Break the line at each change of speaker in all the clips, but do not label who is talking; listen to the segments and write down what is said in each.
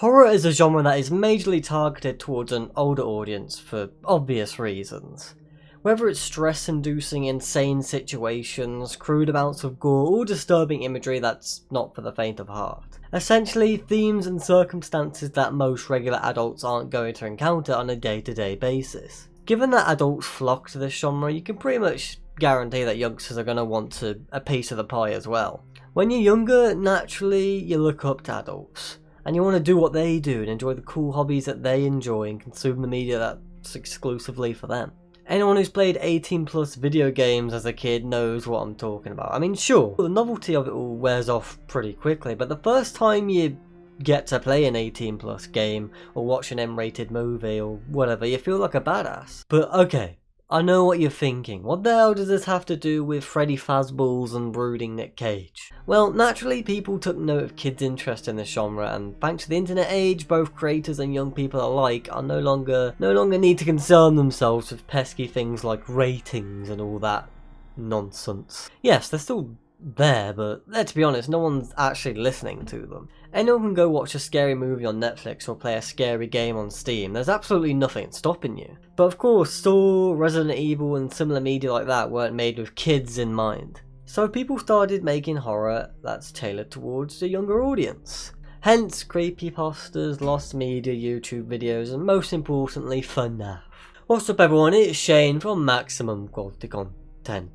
Horror is a genre that is majorly targeted towards an older audience for obvious reasons. Whether it's stress-inducing insane situations, crude amounts of gore, or disturbing imagery that's not for the faint of heart. Essentially, themes and circumstances that most regular adults aren't going to encounter on a day-to-day basis. Given that adults flock to this genre, you can pretty much guarantee that youngsters are going to want a piece of the pie as well. When you're younger, naturally, you look up to adults. And you want to do what they do and enjoy the cool hobbies that they enjoy and consume the media that's exclusively for them. Anyone who's played 18 plus video games as a kid knows what I'm talking about. I mean, sure, the novelty of it all wears off pretty quickly, but the first time you get to play an 18 plus game or watch an M-rated movie or whatever, you feel like a badass. But okay, I know what you're thinking. What the hell does this have to do with Freddy Fazballs and brooding Nick Cage? Well, naturally people took note of kids' interest in this genre, and thanks to the internet age, both creators and young people alike are no longer need to concern themselves with pesky things like ratings and all that nonsense. Yes, they're still there, but let's be honest, no one's actually listening to them. Anyone can go watch a scary movie on Netflix or play a scary game on Steam. There's absolutely nothing stopping you. But of course, Saw, Resident Evil and similar media like that weren't made with kids in mind. So people started making horror that's tailored towards a younger audience. Hence creepypastas, lost media, YouTube videos, and most importantly, Fnaf. What's up everyone, it's Shane from Maximum Quality Content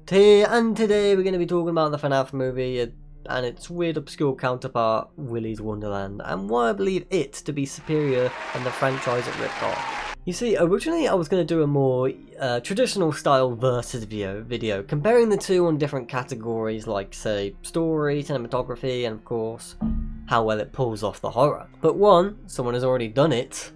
here, and today we're going to be talking about the Fnaf movie and its weird obscure counterpart, Willy's Wonderland, and why I believe it to be superior than the franchise it ripped off. You see, originally I was going to do a more traditional style versus video, comparing the two on different categories like, say, story, cinematography, and of course, how well it pulls off the horror. But one, someone has already done it,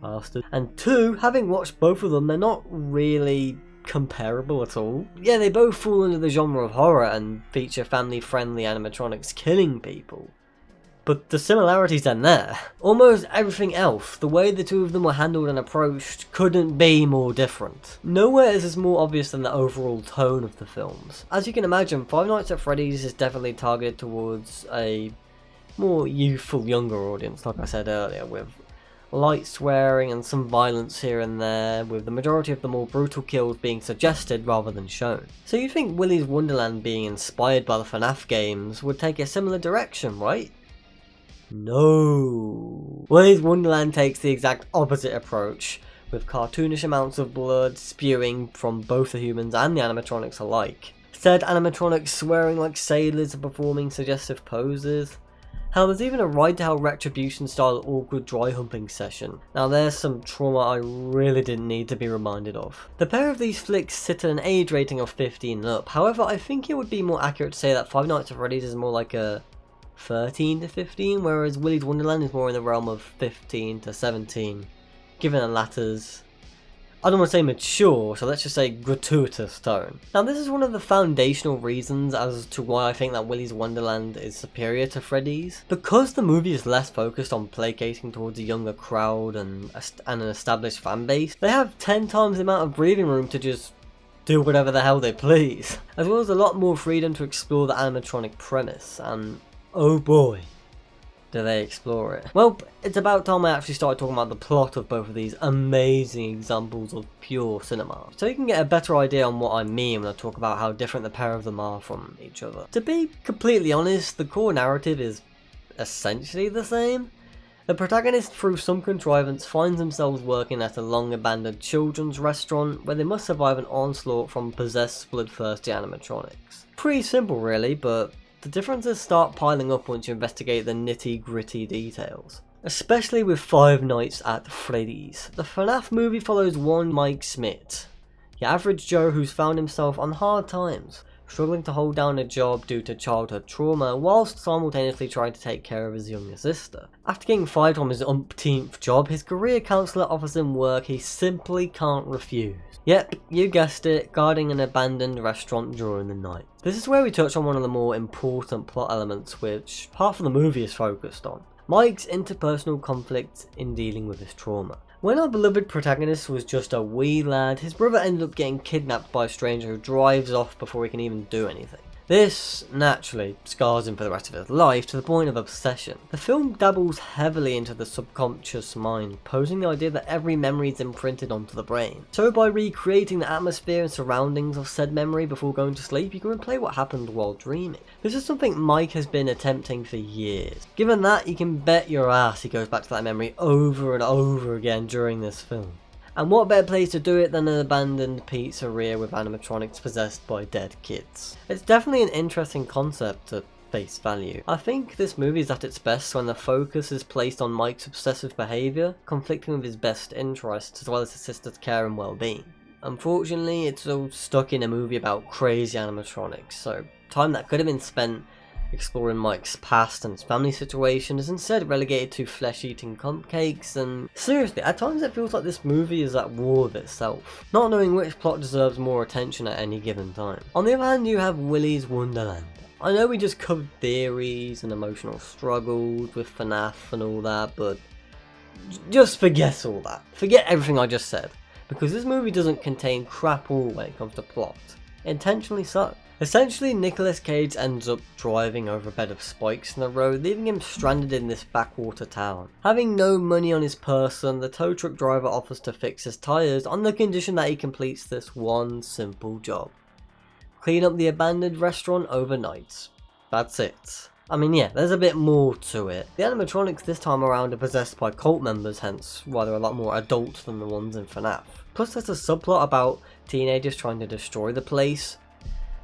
bastard, and two, having watched both of them, they're not really comparable at all. Yeah, they both fall under the genre of horror and feature family-friendly animatronics killing people. But the similarities are there. Almost everything else, the way the two of them were handled and approached, couldn't be more different. Nowhere is this more obvious than the overall tone of the films. As you can imagine, Five Nights at Freddy's is definitely targeted towards a more youthful, younger audience, like I said earlier, with light swearing and some violence here and there, with the majority of the more brutal kills being suggested rather than shown. So you think Willy's Wonderland being inspired by the Fnaf games would take a similar direction, right? No. Willy's Wonderland takes the exact opposite approach, with cartoonish amounts of blood spewing from both the humans and the animatronics alike. Said animatronics swearing like sailors and performing suggestive poses. Hell, there's even a Ride to Hell Retribution style awkward dry humping session. Now there's some trauma I really didn't need to be reminded of. The pair of these flicks sit at an age rating of 15 and up, however I think it would be more accurate to say that Five Nights at Freddy's is more like a 13 to 15, whereas Willy's Wonderland is more in the realm of 15 to 17, given the latter's, I don't want to say mature, so let's just say gratuitous tone. Now this is one of the foundational reasons as to why I think that Willy's Wonderland is superior to Freddy's. Because the movie is less focused on placating towards a younger crowd and an established fan base, they have 10 times the amount of breathing room to just do whatever the hell they please. As well as a lot more freedom to explore the animatronic premise, and oh boy, do they explore it. Well, it's about time I actually started talking about the plot of both of these amazing examples of pure cinema, so you can get a better idea on what I mean when I talk about how different the pair of them are from each other. To be completely honest, the core narrative is essentially the same. The protagonist, through some contrivance, finds themselves working at a long-abandoned children's restaurant where they must survive an onslaught from possessed, bloodthirsty animatronics. Pretty simple really, but the differences start piling up once you investigate the nitty-gritty details. Especially with Five Nights at Freddy's. The Fnaf movie follows one Mike Smith, your average Joe who's found himself on hard times, struggling to hold down a job due to childhood trauma whilst simultaneously trying to take care of his younger sister. After getting fired from his umpteenth job, his career counsellor offers him work he simply can't refuse. Yep, you guessed it, guarding an abandoned restaurant during the night. This is where we touch on one of the more important plot elements which half of the movie is focused on. Mike's interpersonal conflict in dealing with his trauma. When our beloved protagonist was just a wee lad, his brother ended up getting kidnapped by a stranger who drives off before he can even do anything. This, naturally, scars him for the rest of his life to the point of obsession. The film dabbles heavily into the subconscious mind, posing the idea that every memory is imprinted onto the brain. So by recreating the atmosphere and surroundings of said memory before going to sleep, you can replay what happened while dreaming. This is something Mike has been attempting for years. Given that, you can bet your ass he goes back to that memory over and over again during this film. And what better place to do it than an abandoned pizzeria with animatronics possessed by dead kids? It's definitely an interesting concept at face value. I think this movie is at its best when the focus is placed on Mike's obsessive behaviour, conflicting with his best interests as well as his sister's care and well-being. Unfortunately, it's all stuck in a movie about crazy animatronics, so time that could have been spent exploring Mike's past and his family situation is instead relegated to flesh-eating cupcakes, and seriously, at times it feels like this movie is at war with itself, not knowing which plot deserves more attention at any given time. On the other hand, you have Willy's Wonderland. I know we just covered theories and emotional struggles with Fnaf and all that, but just forget all that. Forget everything I just said, because this movie doesn't contain crap all when it comes to plot. Intentionally so. Essentially, Nicolas Cage ends up driving over a bed of spikes in the road, leaving him stranded in this backwater town. Having no money on his person, the tow truck driver offers to fix his tyres on the condition that he completes this one simple job. Clean up the abandoned restaurant overnight. That's it. I mean, yeah, there's a bit more to it. The animatronics this time around are possessed by cult members, hence why they're a lot more adult than the ones in Fnaf. Plus there's a subplot about teenagers trying to destroy the place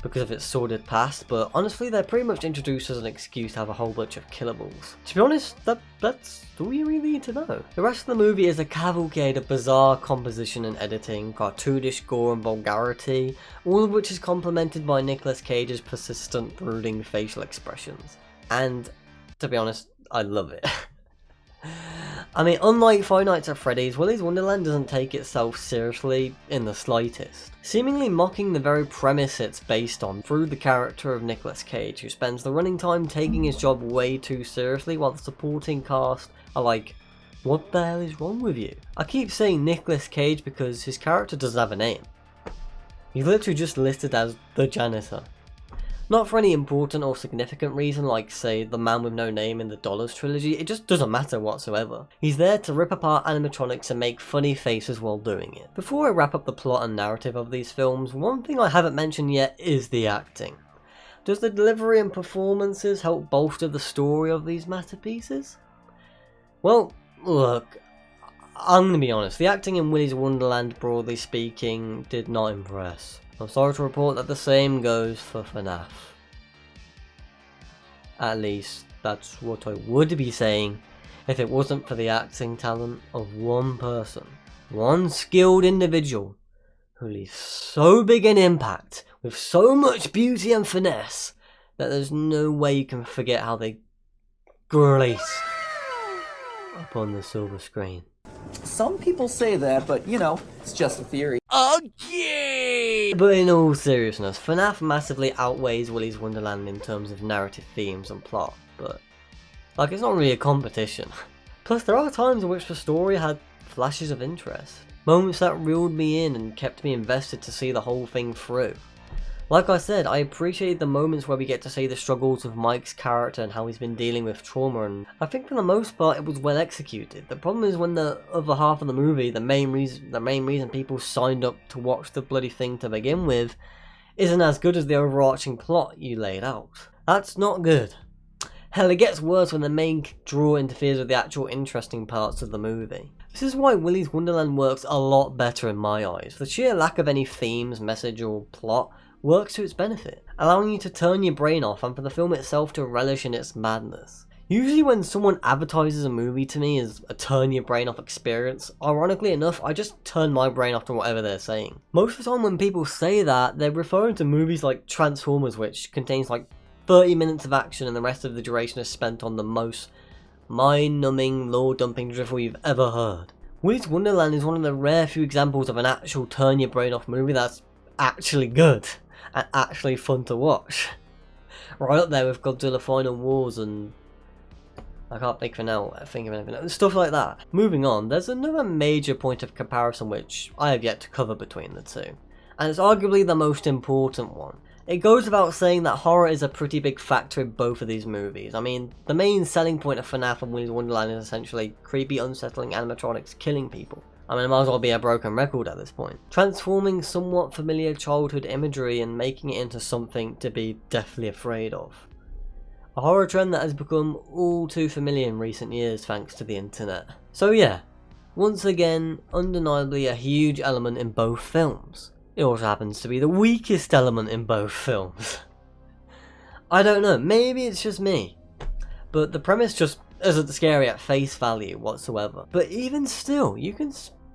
because of its sordid past, but honestly they're pretty much introduced as an excuse to have a whole bunch of killables. To be honest, that's all you really need to know. The rest of the movie is a cavalcade of bizarre composition and editing, cartoonish gore and vulgarity, all of which is complemented by Nicolas Cage's persistent brooding facial expressions. And, to be honest, I love it. I mean, unlike Five Nights at Freddy's, Willy's Wonderland doesn't take itself seriously in the slightest, seemingly mocking the very premise it's based on through the character of Nicolas Cage, who spends the running time taking his job way too seriously while the supporting cast are like, what the hell is wrong with you? I keep saying Nicolas Cage because his character doesn't have a name. He's literally just listed as the janitor. Not for any important or significant reason like, say, the man with no name in the Dollars trilogy, it just doesn't matter whatsoever. He's there to rip apart animatronics and make funny faces while doing it. Before I wrap up the plot and narrative of these films, one thing I haven't mentioned yet is the acting. Does the delivery and performances help bolster the story of these masterpieces? Well, look, I'm gonna be honest, the acting in Willy's Wonderland, broadly speaking, did not impress. I'm sorry to report that the same goes for Fnaf. At least, that's what I would be saying if it wasn't for the acting talent of one person. One skilled individual who leaves so big an impact with so much beauty and finesse that there's no way you can forget how they grace upon the silver screen.
Some people say that, but you know, it's just a theory.
Okay! But in all seriousness, Fnaf massively outweighs Willy's Wonderland in terms of narrative themes and plot, but like, it's not really a competition. Plus, there are times in which the story had flashes of interest, moments that reeled me in and kept me invested to see the whole thing through. Like I said, I appreciate the moments where we get to see the struggles of Mike's character and how he's been dealing with trauma, and I think for the most part it was well executed. The problem is when the other half of the movie, the main reason people signed up to watch the bloody thing to begin with, isn't as good as the overarching plot you laid out. That's not good. Hell, it gets worse when the main draw interferes with the actual interesting parts of the movie. This is why Willy's Wonderland works a lot better in my eyes. The sheer lack of any themes, message or plot works to its benefit, allowing you to turn your brain off and for the film itself to relish in its madness. Usually when someone advertises a movie to me as a turn your brain off experience, ironically enough, I just turn my brain off to whatever they're saying. Most of the time when people say that, they're referring to movies like Transformers, which contains like 30 minutes of action and the rest of the duration is spent on the most mind-numbing, lore-dumping drivel you've ever heard. Willy's Wonderland is one of the rare few examples of an actual turn your brain off movie that's actually good and actually fun to watch. Right up there with Godzilla Final Wars and I can't think of anything else. Stuff like that. Moving on, there's another major point of comparison which I have yet to cover between the two, and it's arguably the most important one. It goes without saying that horror is a pretty big factor in both of these movies. I mean, the main selling point of Fnaf and Willy's Wonderland is essentially creepy, unsettling animatronics killing people. I mean, it might as well be a broken record at this point. Transforming somewhat familiar childhood imagery and making it into something to be deathly afraid of. A horror trend that has become all too familiar in recent years thanks to the internet. So yeah, once again, undeniably a huge element in both films. It also happens to be the weakest element in both films. I don't know, maybe it's just me, but the premise just isn't scary at face value whatsoever. But even still, you can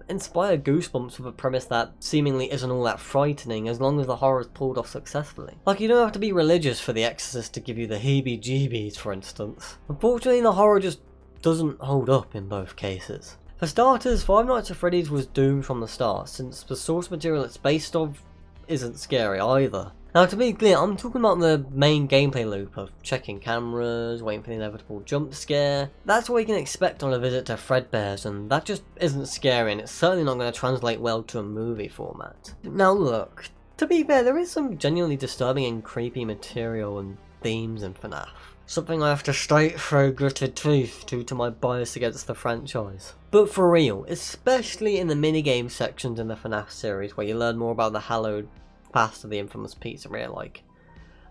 inspire goosebumps with a premise that seemingly isn't all that frightening as long as the horror is pulled off successfully. Like, you don't have to be religious for The Exorcist to give you the heebie-jeebies, for instance. Unfortunately, the horror just doesn't hold up in both cases. For starters, Five Nights at Freddy's was doomed from the start, since the source material it's based off isn't scary either. Now, to be clear, I'm talking about the main gameplay loop of checking cameras, waiting for the inevitable jump scare. That's what you can expect on a visit to Fredbear's, and that just isn't scary, and it's certainly not going to translate well to a movie format. Now look, to be fair, there is some genuinely disturbing and creepy material and themes in Fnaf. Something I have to state through gritted teeth due to my bias against the franchise. But for real, especially in the minigame sections in the Fnaf series where you learn more about the hallowed past of the infamous pizzeria, like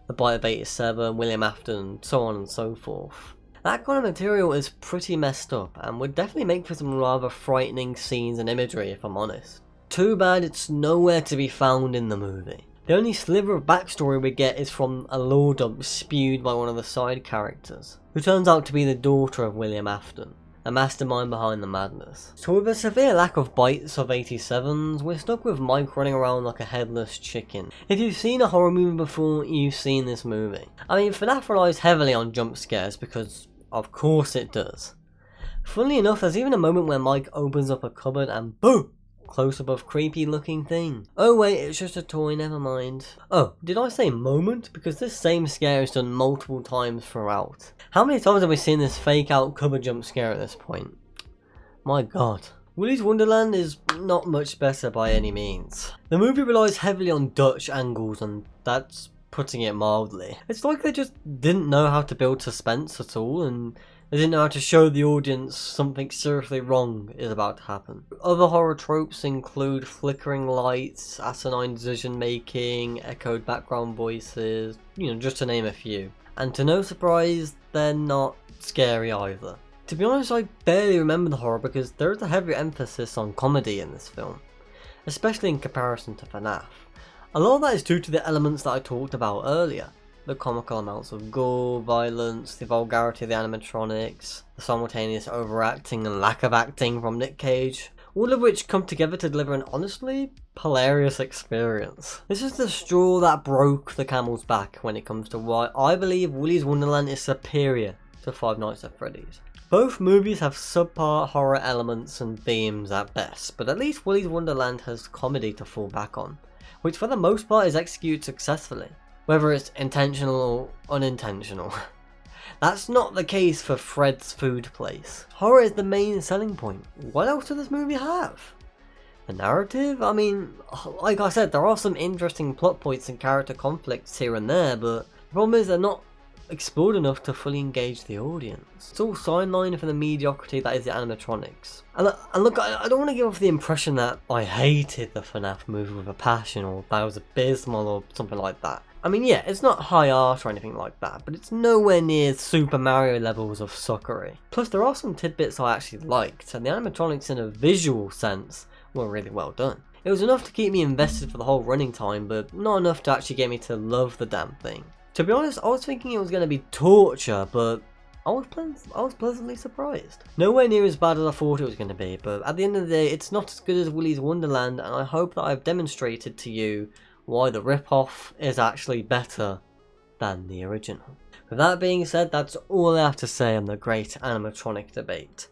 the Bite of 87, William Afton, and so on and so forth. That kind of material is pretty messed up and would definitely make for some rather frightening scenes and imagery if I'm honest. Too bad it's nowhere to be found in the movie. The only sliver of backstory we get is from a lore dump spewed by one of the side characters, who turns out to be the daughter of William Afton, the mastermind behind the madness. So with a severe lack of bites of 87s, we're stuck with Mike running around like a headless chicken. If you've seen a horror movie before, you've seen this movie. I mean, FNAF relies heavily on jump scares because of course it does. Funnily enough, there's even a moment where Mike opens up a cupboard and boom! Close up of creepy looking thing. Oh wait, it's just a toy, never mind. Oh, did I say moment? Because this same scare is done multiple times throughout. How many times have we seen this fake out cupboard jump scare at this point? My god. Willy's Wonderland is not much better by any means. The movie relies heavily on Dutch angles, and that's putting it mildly. It's like they just didn't know how to build suspense at all, and they didn't know how to show the audience something seriously wrong is about to happen. Other horror tropes include flickering lights, asinine decision making, echoed background voices, just to name a few. And to no surprise, they're not scary either. To be honest, I barely remember the horror because there is a heavy emphasis on comedy in this film, especially in comparison to FNAF. A lot of that is due to the elements that I talked about earlier. The comical amounts of gore, violence, the vulgarity of the animatronics, the simultaneous overacting and lack of acting from Nick Cage, all of which come together to deliver an honestly hilarious experience. This is the straw that broke the camel's back when it comes to why I believe Willy's Wonderland is superior to Five Nights at Freddy's. Both movies have subpar horror elements and themes at best, but at least Willy's Wonderland has comedy to fall back on, which for the most part is executed successfully, whether it's intentional or unintentional. That's not the case for Fred's Food Place. Horror is the main selling point. What else does this movie have? The narrative? I mean, like I said, there are some interesting plot points and character conflicts here and there, but the problem is they're not explored enough to fully engage the audience. It's all sidelined for the mediocrity that is the animatronics. And look, I don't want to give off the impression that I hated the FNAF movie with a passion, or that it was abysmal or something like that. I mean, yeah, it's not high art or anything like that, but it's nowhere near Super Mario levels of suckery. Plus, there are some tidbits I actually liked, and the animatronics in a visual sense were really well done. It was enough to keep me invested for the whole running time, but not enough to actually get me to love the damn thing. To be honest, I was thinking it was going to be torture, but I was pleasantly surprised. Nowhere near as bad as I thought it was going to be, but at the end of the day, it's not as good as Willy's Wonderland, and I hope that I've demonstrated to you why the ripoff is actually better than the original. With that being said, that's all I have to say on the great animatronic debate.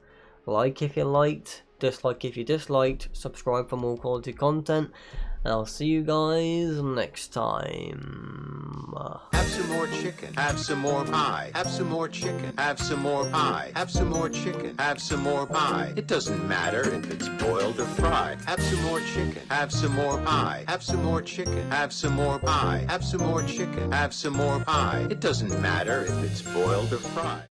Like if you liked, dislike if you disliked, subscribe for more quality content, And I'll see you guys next time.
Have some more chicken. Have some more pie. Have some more chicken. Have some more pie. Have some more chicken. Have some more pie. It doesn't matter if it's boiled or fried. Have some more chicken. Have some more pie. Have some more chicken. Have some more pie. Have some more chicken. Have some more pie. It doesn't matter if it's boiled or fried.